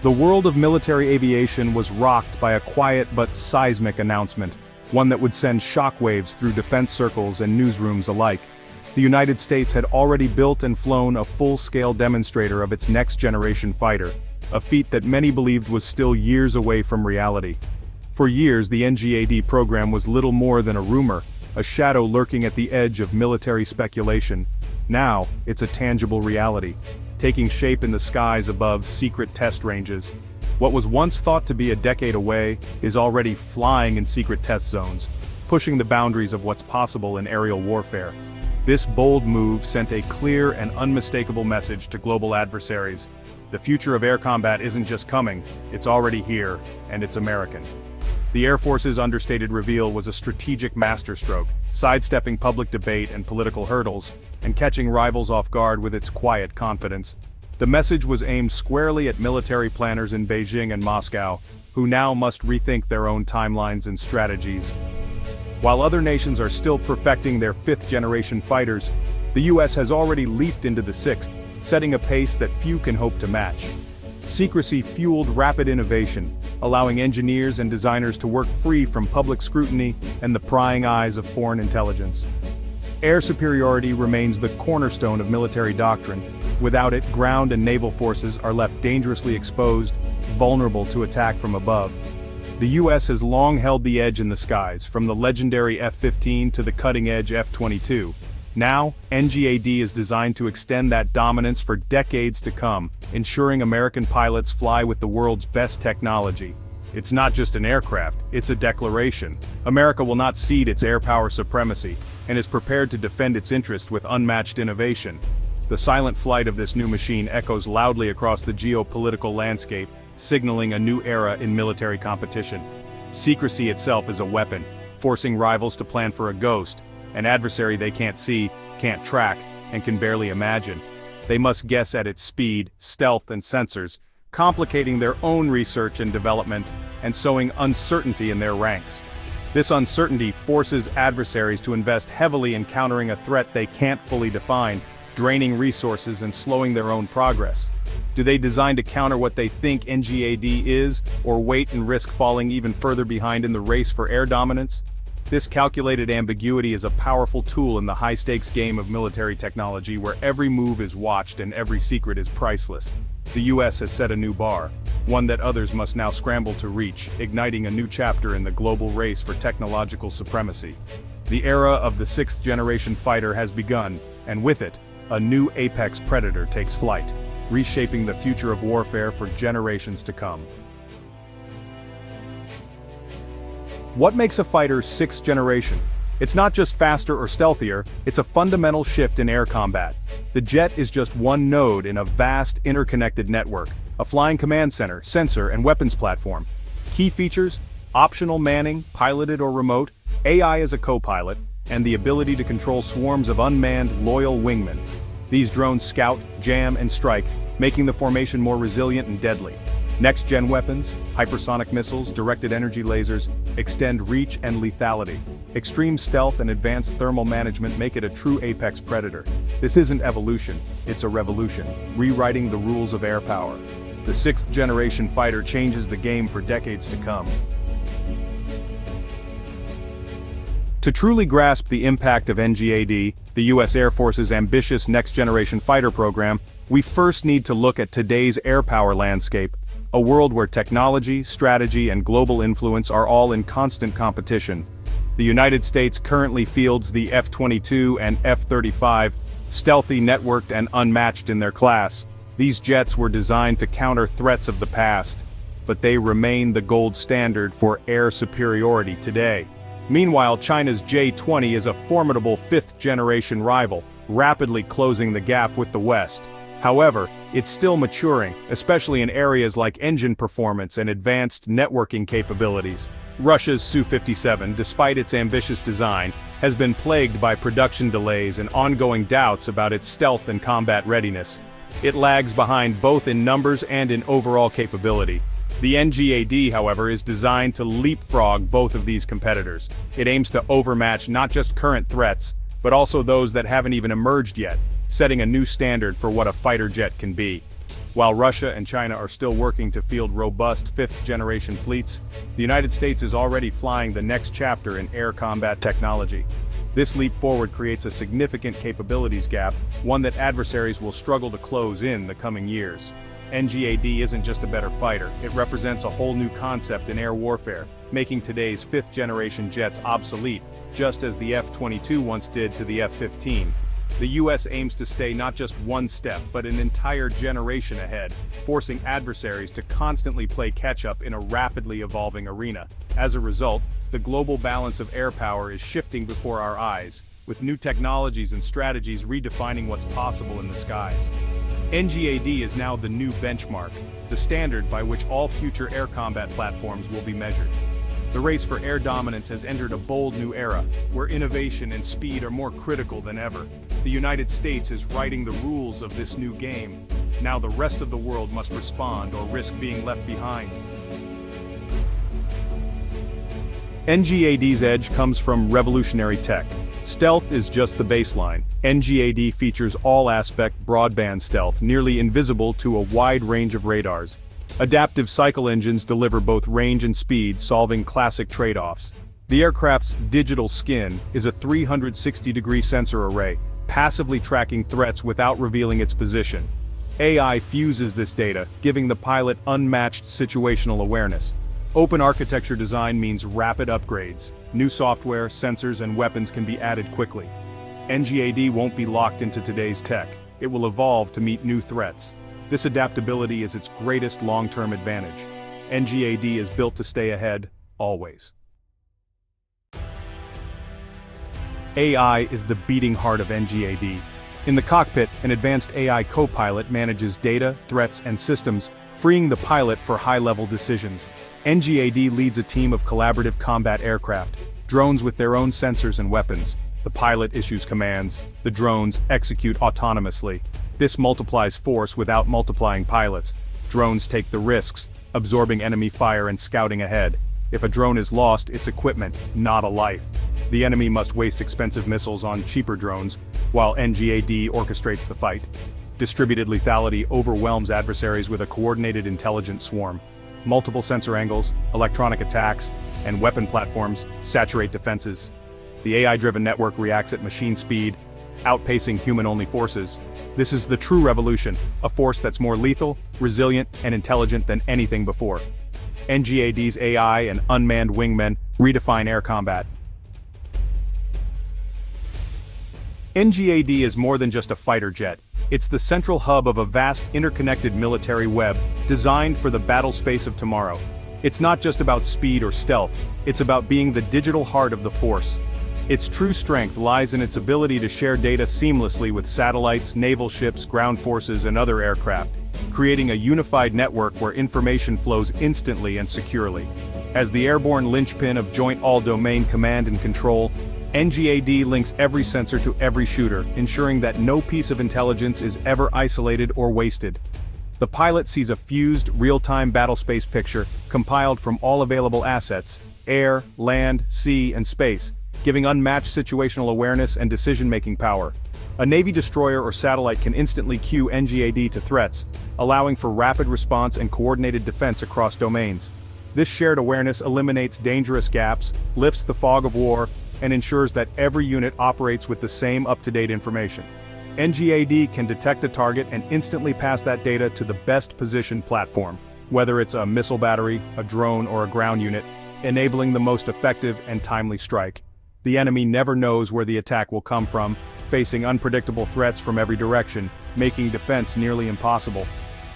The world of military aviation was rocked by a quiet but seismic announcement, one that would send shockwaves through defense circles and newsrooms alike. The United States had already built and flown a full-scale demonstrator of its next-generation fighter, a feat that many believed was still years away from reality. For years, the NGAD program was little more than a rumor, a shadow lurking at the edge of military speculation. Now, it's a tangible reality, taking shape in the skies above secret test ranges. What was once thought to be a decade away is already flying in secret test zones, pushing the boundaries of what's possible in aerial warfare. This bold move sent a clear and unmistakable message to global adversaries. The future of air combat isn't just coming, it's already here, and it's American. The Air Force's understated reveal was a strategic masterstroke, sidestepping public debate and political hurdles, and catching rivals off guard with its quiet confidence. The message was aimed squarely at military planners in Beijing and Moscow, who now must rethink their own timelines and strategies. While other nations are still perfecting their fifth-generation fighters, the US has already leaped into the sixth, setting a pace that few can hope to match. Secrecy fueled rapid innovation, allowing engineers and designers to work free from public scrutiny and the prying eyes of foreign intelligence. Air superiority remains the cornerstone of military doctrine. Without it, ground and naval forces are left dangerously exposed, vulnerable to attack from above. The US has long held the edge in the skies, from the legendary F-15 to the cutting-edge F-22. Now, NGAD is designed to extend that dominance for decades to come, ensuring American pilots fly with the world's best technology. It's not just an aircraft, it's a declaration. America will not cede its air power supremacy, and is prepared to defend its interest with unmatched innovation. The silent flight of this new machine echoes loudly across the geopolitical landscape, signaling a new era in military competition. Secrecy itself is a weapon, forcing rivals to plan for a ghost, an adversary they can't see, can't track, and can barely imagine. They must guess at its speed, stealth, and sensors, complicating their own research and development, and sowing uncertainty in their ranks. This uncertainty forces adversaries to invest heavily in countering a threat they can't fully define, draining resources and slowing their own progress. Do they design to counter what they think NGAD is, or wait and risk falling even further behind in the race for air dominance? This calculated ambiguity is a powerful tool in the high-stakes game of military technology where every move is watched and every secret is priceless. The US has set a new bar, one that others must now scramble to reach, igniting a new chapter in the global race for technological supremacy. The era of the sixth-generation fighter has begun, and with it, a new apex predator takes flight, reshaping the future of warfare for generations to come. What makes a fighter sixth generation? It's not just faster or stealthier, it's a fundamental shift in air combat. The jet is just one node in a vast interconnected network, a flying command center, sensor, and weapons platform. Key features: optional manning, piloted or remote, AI as a co-pilot, and the ability to control swarms of unmanned, loyal wingmen. These drones scout, jam, and strike, making the formation more resilient and deadly. Next-gen weapons, hypersonic missiles, directed energy lasers, extend reach and lethality. Extreme stealth and advanced thermal management make it a true apex predator. This isn't evolution, it's a revolution, rewriting the rules of air power. The sixth-generation fighter changes the game for decades to come. To truly grasp the impact of NGAD, the US Air Force's ambitious next-generation fighter program, we first need to look at today's air power landscape, a world where technology, strategy, and global influence are all in constant competition. The United States currently fields the F-22 and F-35, stealthy, networked, and unmatched in their class. These jets were designed to counter threats of the past, but they remain the gold standard for air superiority today. Meanwhile, China's J-20 is a formidable fifth-generation rival, rapidly closing the gap with the West. However, it's still maturing, especially in areas like engine performance and advanced networking capabilities. Russia's Su-57, despite its ambitious design, has been plagued by production delays and ongoing doubts about its stealth and combat readiness. It lags behind both in numbers and in overall capability. The NGAD, however, is designed to leapfrog both of these competitors. It aims to overmatch not just current threats, but also those that haven't even emerged yet, setting a new standard for what a fighter jet can be. While Russia and China are still working to field robust fifth-generation fleets, the United States is already flying the next chapter in air combat technology. This leap forward creates a significant capabilities gap, one that adversaries will struggle to close in the coming years. NGAD isn't just a better fighter, it represents a whole new concept in air warfare, making today's fifth-generation jets obsolete, just as the F-22 once did to the F-15. The US aims to stay not just one step, but an entire generation ahead, forcing adversaries to constantly play catch-up in a rapidly evolving arena. As a result, the global balance of air power is shifting before our eyes, with new technologies and strategies redefining what's possible in the skies. NGAD is now the new benchmark, the standard by which all future air combat platforms will be measured. The race for air dominance has entered a bold new era, where innovation and speed are more critical than ever. The United States is writing the rules of this new game. Now the rest of the world must respond or risk being left behind. NGAD's edge comes from revolutionary tech. Stealth is just the baseline. NGAD features all-aspect broadband stealth, nearly invisible to a wide range of radars. Adaptive cycle engines deliver both range and speed, solving classic trade-offs. The aircraft's digital skin is a 360-degree sensor array, passively tracking threats without revealing its position. AI fuses this data, giving the pilot unmatched situational awareness. Open architecture design means rapid upgrades. New software, sensors, and weapons can be added quickly. NGAD won't be locked into today's tech. It will evolve to meet new threats. This adaptability is its greatest long-term advantage. NGAD is built to stay ahead, always. AI is the beating heart of NGAD. In the cockpit, an advanced AI co-pilot manages data, threats, and systems, freeing the pilot for high-level decisions. NGAD leads a team of collaborative combat aircraft, drones with their own sensors and weapons. The pilot issues commands, the drones execute autonomously. This multiplies force without multiplying pilots. Drones take the risks, absorbing enemy fire and scouting ahead. If a drone is lost, it's equipment, not a life. The enemy must waste expensive missiles on cheaper drones, while NGAD orchestrates the fight. Distributed lethality overwhelms adversaries with a coordinated intelligent swarm. Multiple sensor angles, electronic attacks, and weapon platforms saturate defenses. The AI-driven network reacts at machine speed, outpacing human-only forces. This is the true revolution, a force that's more lethal, resilient, and intelligent than anything before. NGAD's AI and unmanned wingmen redefine air combat. NGAD is more than just a fighter jet. It's the central hub of a vast interconnected military web designed for the battle space of tomorrow. It's not just about speed or stealth, it's about being the digital heart of the force. Its true strength lies in its ability to share data seamlessly with satellites, naval ships, ground forces, and other aircraft, creating a unified network where information flows instantly and securely. As the airborne linchpin of joint all-domain command and control, NGAD links every sensor to every shooter, ensuring that no piece of intelligence is ever isolated or wasted. The pilot sees a fused, real-time battlespace picture compiled from all available assets: air, land, sea, and space, giving unmatched situational awareness and decision-making power. A Navy destroyer or satellite can instantly cue NGAD to threats, allowing for rapid response and coordinated defense across domains. This shared awareness eliminates dangerous gaps, lifts the fog of war, and ensures that every unit operates with the same up-to-date information. NGAD can detect a target and instantly pass that data to the best-positioned platform, whether it's a missile battery, a drone, or a ground unit, enabling the most effective and timely strike. The enemy never knows where the attack will come from, facing unpredictable threats from every direction, making defense nearly impossible.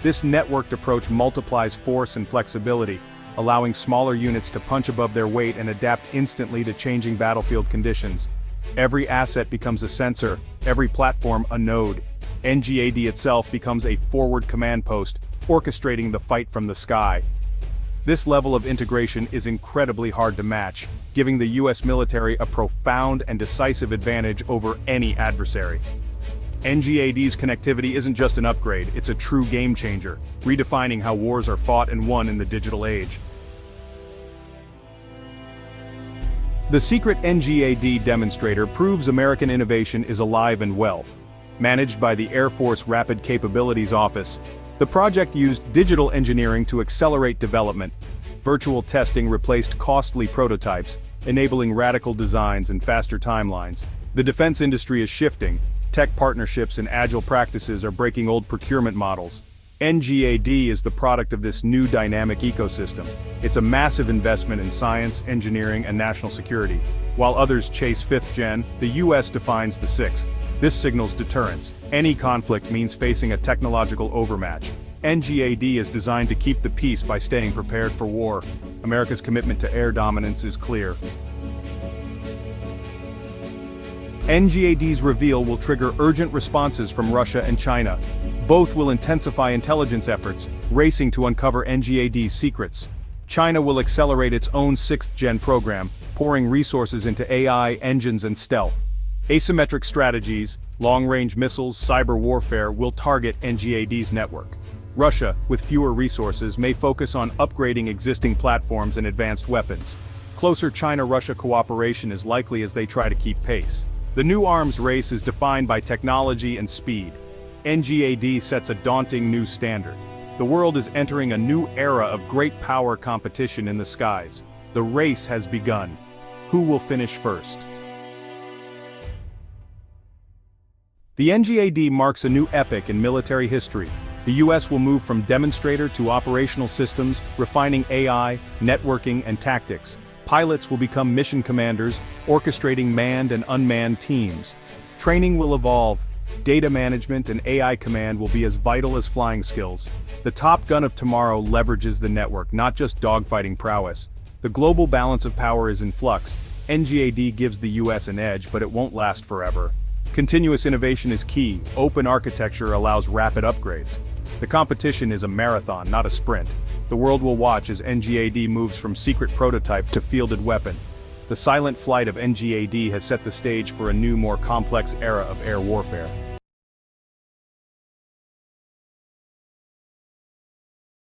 This networked approach multiplies force and flexibility, allowing smaller units to punch above their weight and adapt instantly to changing battlefield conditions. Every asset becomes a sensor, every platform a node. NGAD itself becomes a forward command post, orchestrating the fight from the sky. This level of integration is incredibly hard to match, giving the US military a profound and decisive advantage over any adversary. NGAD's connectivity isn't just an upgrade, it's a true game changer, redefining how wars are fought and won in the digital age. The secret NGAD demonstrator proves American innovation is alive and well. Managed by the Air Force Rapid Capabilities Office, The project used digital engineering to accelerate development. Virtual testing replaced costly prototypes, enabling radical designs and faster timelines. The defense industry is shifting. Tech partnerships and agile practices are breaking old procurement models. NGAD is the product of this new dynamic ecosystem. It's a massive investment in science, engineering, and national security. While others chase 5th gen, the US defines the 6th. This signals deterrence. Any conflict means facing a technological overmatch. NGAD is designed to keep the peace by staying prepared for war. America's commitment to air dominance is clear. NGAD's reveal will trigger urgent responses from Russia and China. Both will intensify intelligence efforts, racing to uncover NGAD's secrets. China will accelerate its own 6th gen program, pouring resources into AI, engines, and stealth. Asymmetric strategies, long-range missiles, cyber warfare will target NGAD's network. Russia, with fewer resources, may focus on upgrading existing platforms and advanced weapons. Closer China-Russia cooperation is likely as they try to keep pace. The new arms race is defined by technology and speed. NGAD sets a daunting new standard. The world is entering a new era of great power competition in the skies. The race has begun. Who will finish first? The NGAD marks a new epoch in military history. The US will move from demonstrator to operational systems, refining AI, networking, and tactics. Pilots will become mission commanders, orchestrating manned and unmanned teams. Training will evolve. Data management and AI command will be as vital as flying skills. The Top Gun of tomorrow leverages the network, not just dogfighting prowess. The global balance of power is in flux. NGAD gives the US an edge, but it won't last forever. Continuous innovation is key. Open architecture allows rapid upgrades. The competition is a marathon, not a sprint. The world will watch as NGAD moves from secret prototype to fielded weapon. The silent flight of NGAD has set the stage for a new, more complex era of air warfare.